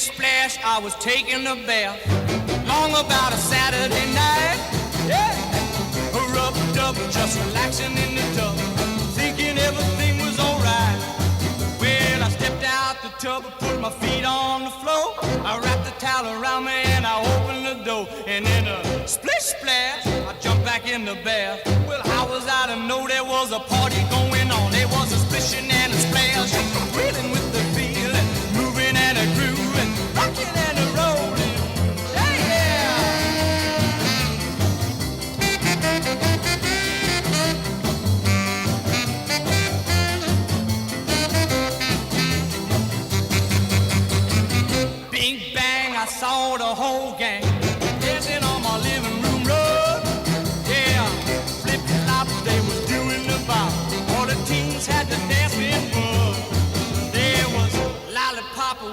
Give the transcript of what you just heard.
splash, I was taking a bath. Long about a Saturday night. Yeah. Rubbed up, just relaxing in the tub, thinking everything was alright. Well, I stepped out the tub, put my feet on the floor. I wrapped the towel around me and I opened the door. And in a splish splash, I jumped back in the bath. Well, how was I to know there was a party going on? There was a splishing and a splash, reeling with the feeling, moving and a grooving, rocking and a rolling. Yeah, yeah. Bing bang, I saw the whole gang dancing on my living room